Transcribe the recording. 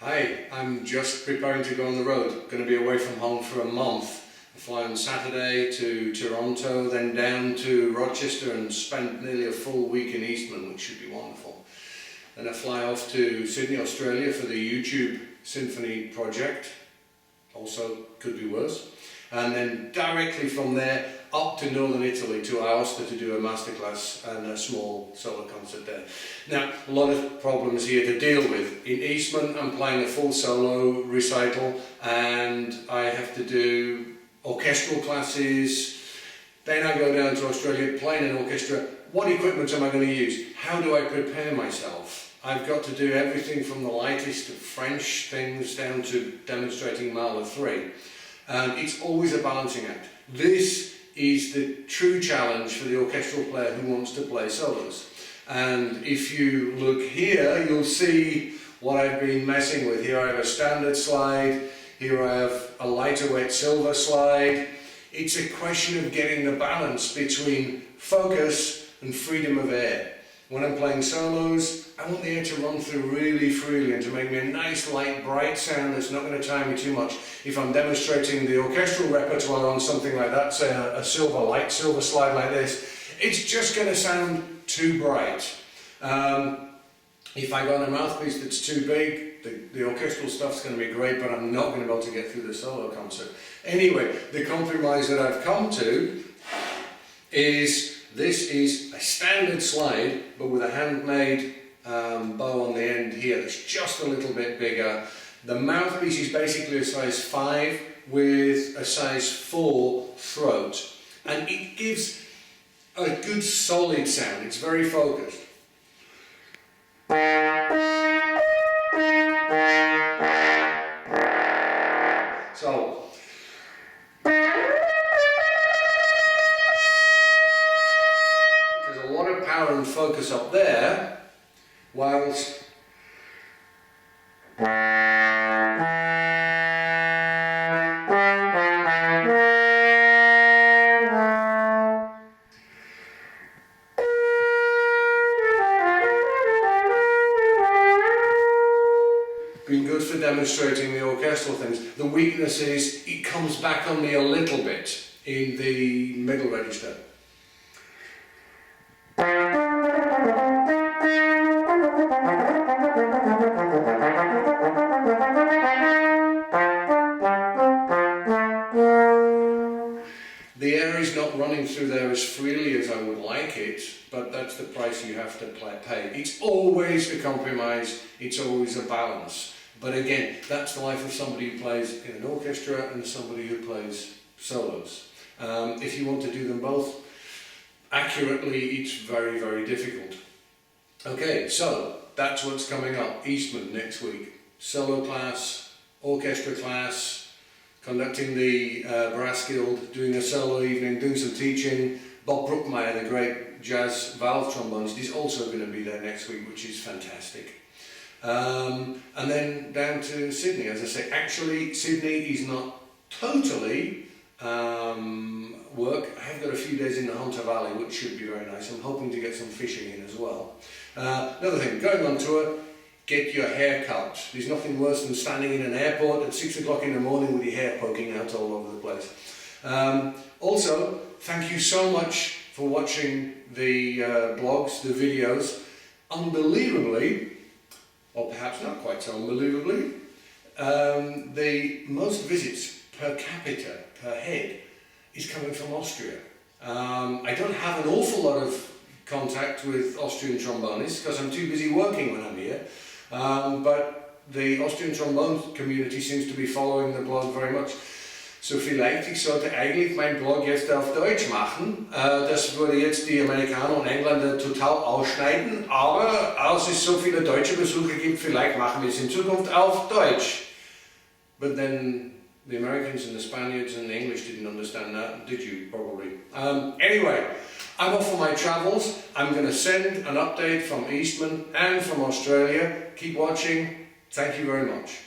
Hi, I'm just preparing to go on the road. Going to be away from home for a month. I fly on Saturday to Toronto, then down to Rochester and spend nearly a full week in Eastman, which should be wonderful. Then I fly off to Sydney, Australia for the YouTube Symphony project. Also could be worse. And then directly from there up to northern Italy to Aosta to do a masterclass and a small solo concert there. Now, a lot of problems here to deal with. In Eastman, I'm playing a full solo recital and I have to do orchestral classes. Then I go down to Australia, playing an orchestra. What equipment am I going to use? How do I prepare myself? I've got to do everything from the lightest of French things down to demonstrating Mahler 3. And it's always a balancing act. This is the true challenge for the orchestral player who wants to play solos. And if you look here, you'll see what I've been messing with. Here I have a standard slide, here I have a lighter wet silver slide. It's a question of getting the balance between focus and freedom of air. When I'm playing solos, I want the air to run through really freely and to make me a nice, light, bright sound that's not going to tire me too much. If I'm demonstrating the orchestral repertoire on something like that, say a light silver slide like this, it's just going to sound too bright. If I got a mouthpiece that's too big, the orchestral stuff's going to be great, but I'm not going to be able to get through the solo concert. Anyway, the compromise that I've come to is this is a standard slide, but with a handmade bow on the end here that's just a little bit bigger. The mouthpiece is basically a size 5 with a size 4 throat, and it gives a good solid sound. It's very focused. So there's a lot of power and focus up there, whilst been good for demonstrating the orchestral things. The weakness is it comes back on me a little bit in the middle register. The air is not running through there as freely as I would like it, but that's the price you have to pay. It's always a compromise, it's always a balance. But again, that's the life of somebody who plays in an orchestra and somebody who plays solos. If you want to do them both accurately, it's very, very difficult. Okay, so that's what's coming up. Eastman next week. Solo class, orchestra class, conducting the Brass Guild, doing a solo evening, doing some teaching. Bob Brookmeyer, the great jazz valve trombonist, is also going to be there next week, which is fantastic. And then down to Sydney. As I say, actually Sydney is not totally work. I have got a few days in the Hunter Valley, which should be very nice. I'm hoping to get some fishing in as well. Another thing, going on tour, get your hair cut. There's nothing worse than standing in an airport at 6 o'clock in the morning with your hair poking out all over the place. Also, thank you so much for watching the blogs, the videos. Unbelievably, or perhaps not quite so unbelievably, the most visits per capita, per head, is coming from Austria. I don't have an awful lot of contact with Austrian trombonists because I'm too busy working when I'm here, but the Austrian trombone community seems to be following the blog very much. So vielleicht, ich sollte eigentlich mein Blog jetzt auf Deutsch machen. Das würde jetzt die Amerikaner und Engländer total ausschneiden, aber als es so viele deutsche Besucher gibt, vielleicht machen wir es in Zukunft auf Deutsch. But then the Americans and the Spaniards and the English didn't understand that, did you? Probably. Anyway, I'm off for my travels. I'm going to send an update from Eastman and from Australia. Keep watching. Thank you very much.